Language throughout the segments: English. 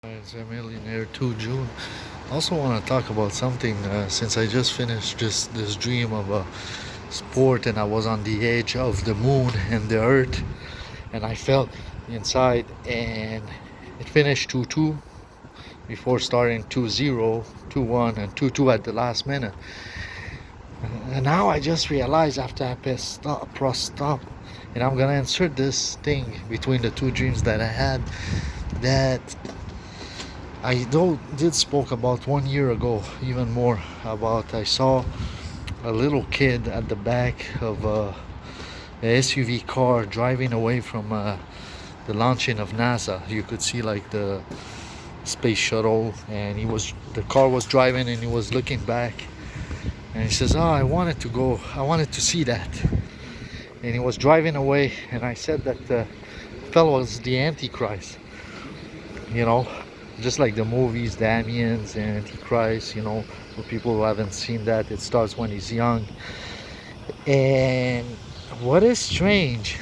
It's a millionaire 2 June. I also want to talk about something since I just finished this dream of a sport and I was on the edge of the moon and the earth and I felt inside and it finished 2-2 before starting 2-0, 2-1 and 2-2 at the last minute. And now I just realized after I press stop and I'm gonna insert this thing between the two dreams that I had that did spoke about 1 year ago, even more about I saw a little kid at the back of a SUV car driving away from the launching of NASA. You could see like the space shuttle, and the car was driving, and he was looking back, and he says, "Oh, I wanted to go. I wanted to see that." And he was driving away, and I said that the fellow was the Antichrist. You know, just like the movies, the Amiens and Antichrist, for people who haven't seen that, it starts when he's young. And what is strange,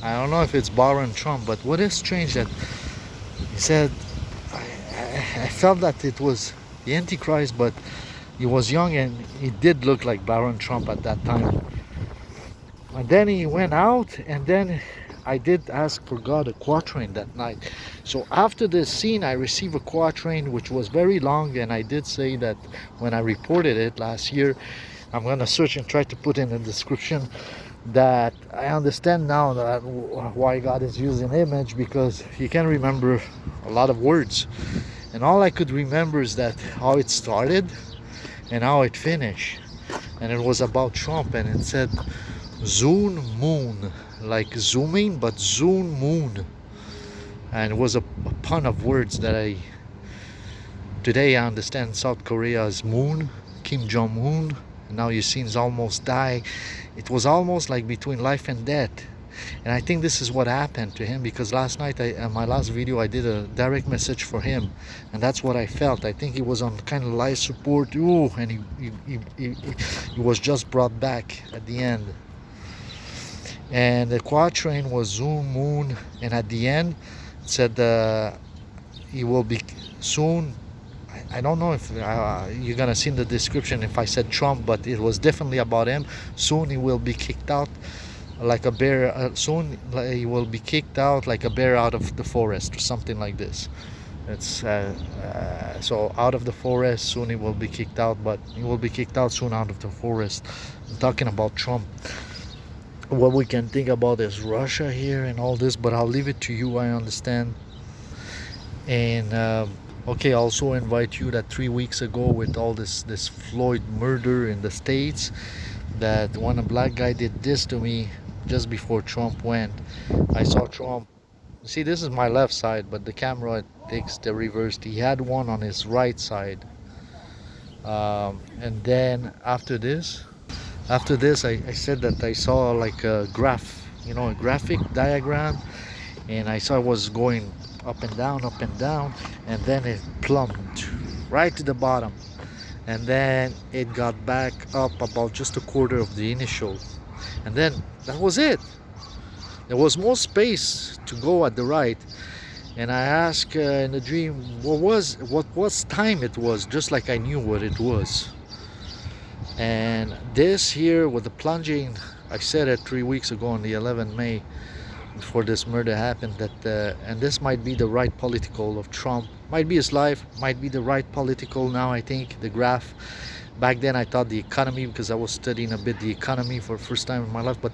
I don't know if it's borrowing Trump, but what is strange that he said, I felt that it was the Antichrist, but he was young and he did look like Baron Trump at that time. And then he went out, and then I did ask for God a quatrain that night. So after this scene, I received a quatrain which was very long, and I did say that when I reported it last year, I'm gonna search and try to put in the description that I understand now that why God is using image, because you can remember a lot of words, and all I could remember is that how it started and how it finished, and it was about Trump, and it said Zoon Moon, like zooming, but Zoon Moon. And it was a pun of words that today I understand South Korea's moon, Kim Jong-un, and now you see he's almost died. It was almost like between life and death. And I think this is what happened to him, because last night, in my last video, I did a direct message for him, and that's what I felt. I think he was on kind of life support, and he was just brought back at the end. And the quatrain was Zoom Moon, and at the end it said he will be soon. I don't know if you're gonna see in the description if I said Trump, but it was definitely about him. Soon he will be kicked out like a bear. Soon he will be kicked out like a bear out of the forest, or something like this. It's so out of the forest. Soon he will be kicked out, but he will be kicked out soon out of the forest. I'm talking about Trump. What we can think about is Russia here and all this, but I'll leave it to you. I understand. And okay, also invite you that 3 weeks ago, with all this Floyd murder in the States, that when a black guy did this to me just before Trump went, I saw Trump. See, this is my left side, but the camera takes the reverse. He had one on his right side, and then after this, I said that I saw like a graph, a graphic diagram, and I saw it was going up and down, and then it plumped right to the bottom, and then it got back up about just a quarter of the initial, and then that was it. There was more space to go at the right, and I asked in the dream what time it was, just like I knew what it was. And this here with the plunging, I said it 3 weeks ago on the 11th May, before this murder happened, that and this might be the right political of Trump, might be his life, might be the right political now. I think the graph, back then I thought the economy, because I was studying a bit the economy for the first time in my life, but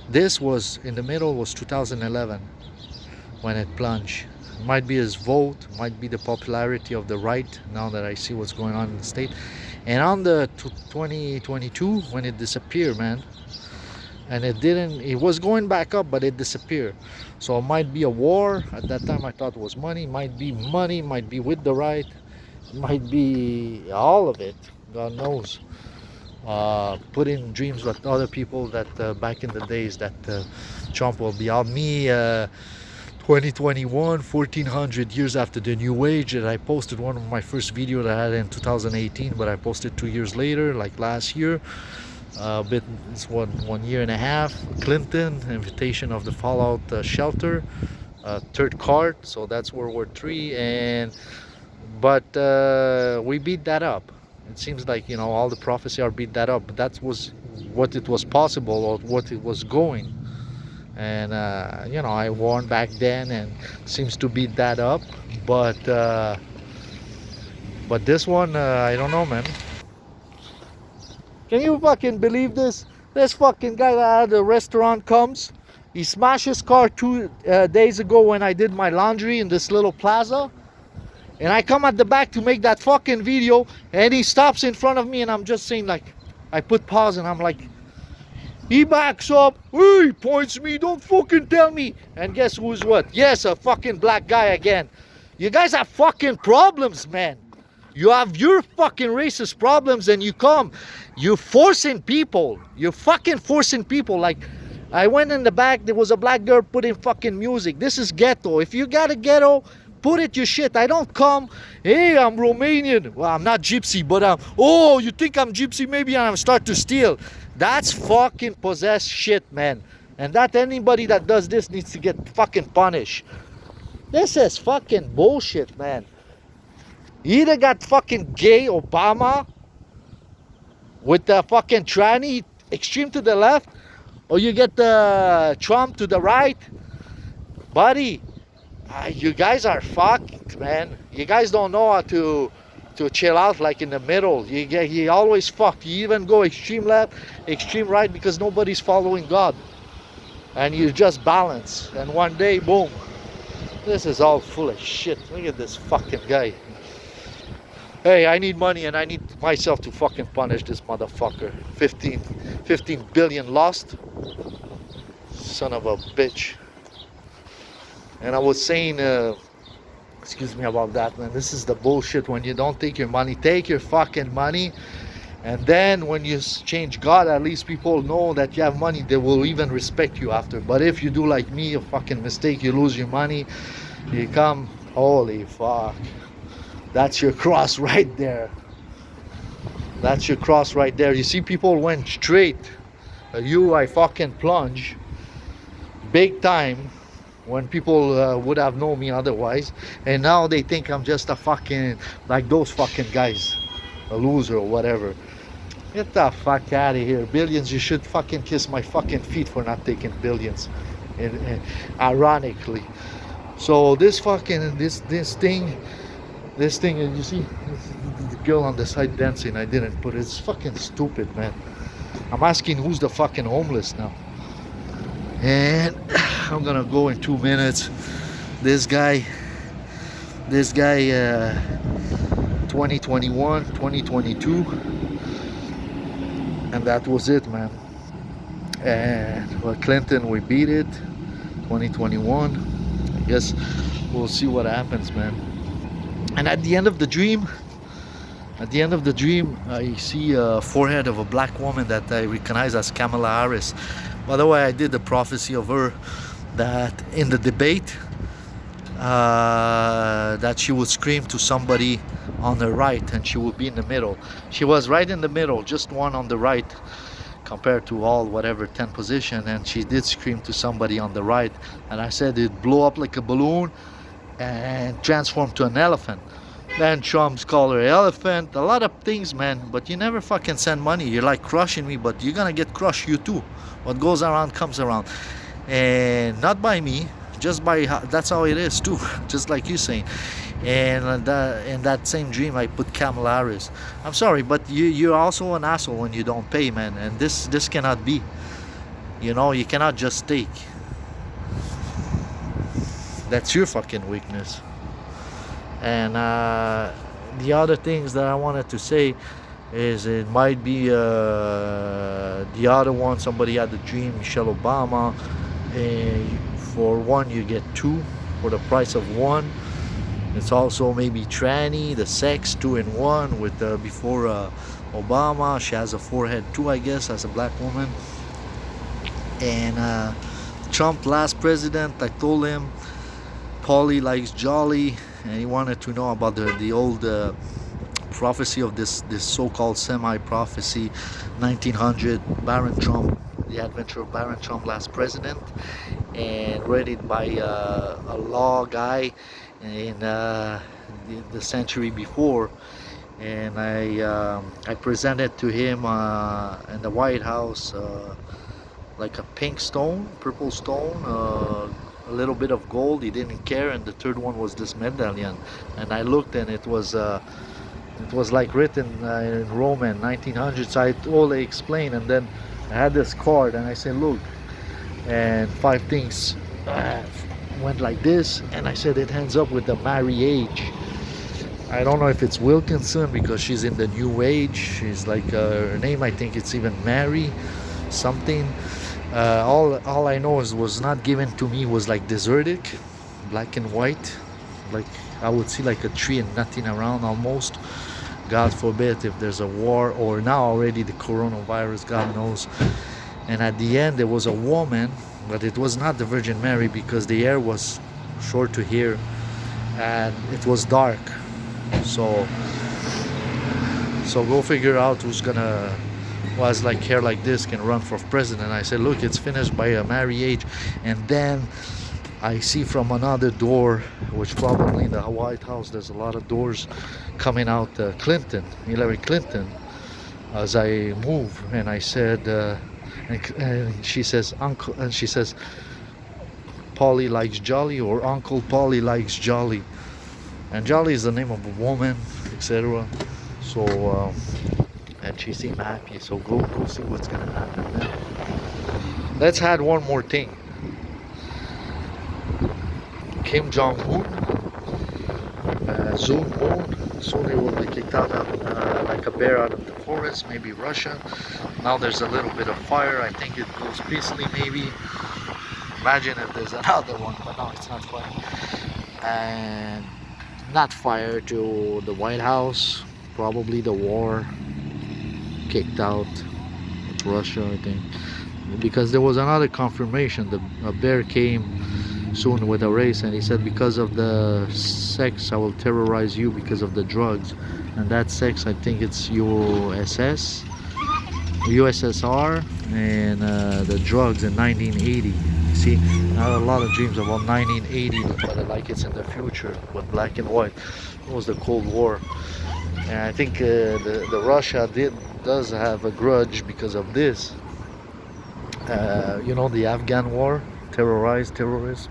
this was in the middle, was 2011 when it plunged. Might be his vote, might be the popularity of the right, now that I see what's going on in the state. And on the 2022, when it disappeared, man, and it was going back up, but it disappeared. So it might be a war. At that time I thought it was money, might be with the right, might be all of it, God knows. Put in dreams with other people that back in the days that Trump will be out. Me 2021, 1400 years after the new age, that I posted one of my first video that I had in 2018, but I posted 2 years later, like last year. It's 1 year and a half. Clinton invitation of the fallout shelter, third card, so that's World War III. And but we beat that up. It seems like, all the prophecy are beat that up, but that was what it was possible, or what it was going. And I warned back then, and seems to beat that up. But this one, I don't know, man. Can you fucking believe this? This fucking guy at the restaurant comes. He smashed his car 2 days ago when I did my laundry in this little plaza. And I come at the back to make that fucking video. And he stops in front of me, and I'm just saying, like, I put pause, and I'm like, he backs up. Hey, he points me. Don't fucking tell me. And guess who's what? Yes, a fucking black guy again. You guys have fucking problems, man. You have your fucking racist problems, and you're forcing people. You're fucking forcing people. Like, I went in the back, there was a black girl putting fucking music. This is ghetto. If you got a ghetto, put it your shit. I don't come, hey, I'm Romanian. Well, I'm not gypsy, but oh, you think I'm gypsy maybe, and I'm start to steal. That's fucking possessed shit, man. And that anybody that does this needs to get fucking punished. This is fucking bullshit, man. You either got fucking gay Obama with the fucking tranny extreme to the left, or you get the Trump to the right. Buddy, you guys are fucked, man. You guys don't know how to chill out, like in the middle. You always fucked. You even go extreme left, extreme right, because nobody's following God. And you just balance. And one day, boom. This is all full of shit. Look at this fucking guy. Hey, I need money, and I need myself to fucking punish this motherfucker. 15 billion lost. Son of a bitch. And I was saying, excuse me about that, man. This is the bullshit. When you don't take your money, take your fucking money. And then when you change God, at least people know that you have money. They will even respect you after. But if you do like me, a fucking mistake, you lose your money, you come, holy fuck. That's your cross right there. That's your cross right there. You see, people went straight. I fucking plunge. Big time. When people would have known me otherwise. And now they think I'm just a fucking, like those fucking guys. A loser or whatever. Get the fuck out of here. Billions, you should fucking kiss my fucking feet for not taking billions. Ironically. So this fucking, this thing, and you see the girl on the side dancing, I didn't put it. It's fucking stupid, man. I'm asking who's the fucking homeless now. And I'm gonna go in 2 minutes. This guy 2021, 2022, and that was it, man. And well, Clinton, we beat it. 2021, I guess we'll see what happens, man. And at the end of the dream, I see a forehead of a black woman that I recognize as Kamala Harris. By the way, I did the prophecy of her that in the debate, that she would scream to somebody on the right, and she would be in the middle. She was right in the middle, just one on the right compared to all whatever 10 position, and she did scream to somebody on the right, and I said it blew up like a balloon and transformed to an elephant. Then Trump's called her elephant, a lot of things, man. But you never fucking send money. You're like crushing me, but you're gonna get crushed, you too. What goes around comes around, and not by me, just by that's how it is too. Just like you saying. And in that same dream, I put Kamala Harris. I'm sorry, but you're also an asshole when you don't pay, man. And this cannot be. You cannot just take. That's your fucking weakness. And the other things that I wanted to say is it might be the other one. Somebody had the dream, Michelle Obama. For one, you get two for the price of one. It's also maybe tranny, the sex, 2 in 1 with before Obama. She has a forehead too, I guess, as a black woman. And Trump, last president, I told him Paulie likes Jolly, and he wanted to know about the old prophecy of this so-called semi-prophecy, 1900, Baron Trump, The Adventure of Baron Trump, last president, and read it by a law guy in the century before. And I presented to him in the White House like a pink stone, purple stone, a little bit of gold. He didn't care, and the third one was this medallion. And I looked, and it was like written in Roman 1900s. I totally explained, and then I had this card, and I said, look, and five things went like this, and I said it ends up with the marriage. I don't know if it's Wilkinson because she's in the new age. She's like her name, I think it's even Mary something. All I know is was not given to me was like desertic, black and white, like I would see like a tree and nothing around almost. God forbid if there's a war, or now already the coronavirus, God knows. And at the end there was a woman, but it was not the Virgin Mary because the hair was short to here and it was dark. So go figure out who's gonna was like hair like this can run for president. I said, look, it's finished by a marriage. And then I see from another door, which probably in the White House there's a lot of doors coming out, Hillary Clinton, as I move. And I said, and she says, uncle, and she says, Polly likes Jolly, or Uncle Polly likes Jolly. And Jolly is the name of a woman, etc. So and she seemed happy, so go see what's gonna happen now. Let's add one more thing. Kim Jong-un, soon he will be kicked out of, like a bear out of the forest, maybe Russia. Now there's a little bit of fire, I think it goes peacefully maybe. Imagine if there's another one, but no, it's not fire. And not fire to the White House, probably the war, kicked out with Russia, I think. Because there was another confirmation, a bear came soon with a race, and he said, because of the sex I will terrorize you because of the drugs. And that sex, I think it's USSR, and the drugs in 1980. See, I had a lot of dreams about 1980, but like it's in the future with black and white. It was the Cold War, and I think the Russia does have a grudge because of this. You know, the Afghan war, terrorists,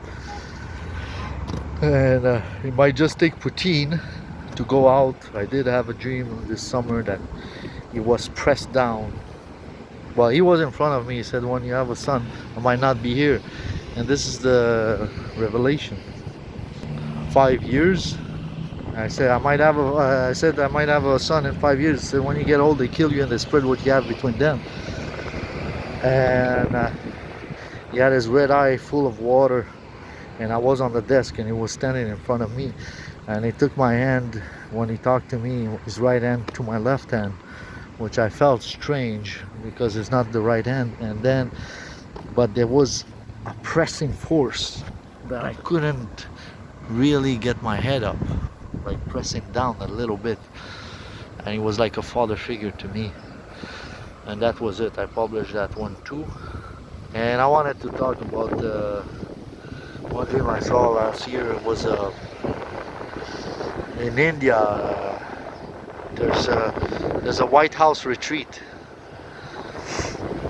and it might just take Putin to go out. I did have a dream this summer that he was pressed down. Well, he was in front of me. He said, when you have a son, I might not be here. And this is the revelation. 5 years. I said I might have a son in 5 years. He said, when you get old, they kill you and they spread what you have between them. And he had his red eye full of water, and I was on the desk, and he was standing in front of me, and he took my hand when he talked to me, his right hand to my left hand, which I felt strange because it's not the right hand. And then, but there was a pressing force that I couldn't really get my head up, like pressing down a little bit, and he was like a father figure to me. And that was it. I published that one too. And I wanted to talk about one dream I saw last year. It was in India. There's a White House retreat.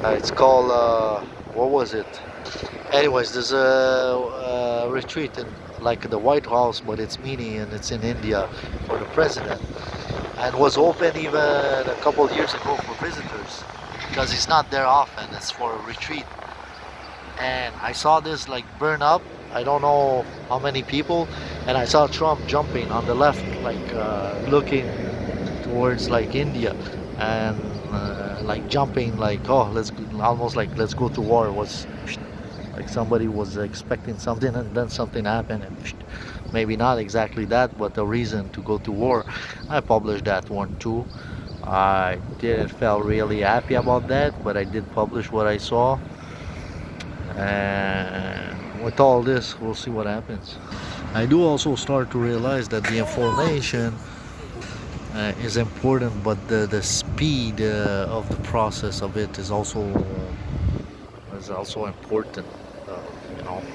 It's called what was it? Anyways, there's a retreat in like the White House, but it's mini and it's in India for the president, and was open even a couple of years ago for visitors because he's not there often. It's for a retreat. And I saw this like burn up. I don't know how many people, and I saw Trump jumping on the left, like looking towards like India, and like jumping, like, oh, almost like let's go to war. It was like somebody was expecting something, and then something happened, and maybe not exactly that, but a reason to go to war. I published that one too. I didn't feel really happy about that, but I did publish what I saw. And with all this, we'll see what happens. I do also start to realize that the information is important, but the speed of the process of it is also is also important, you know.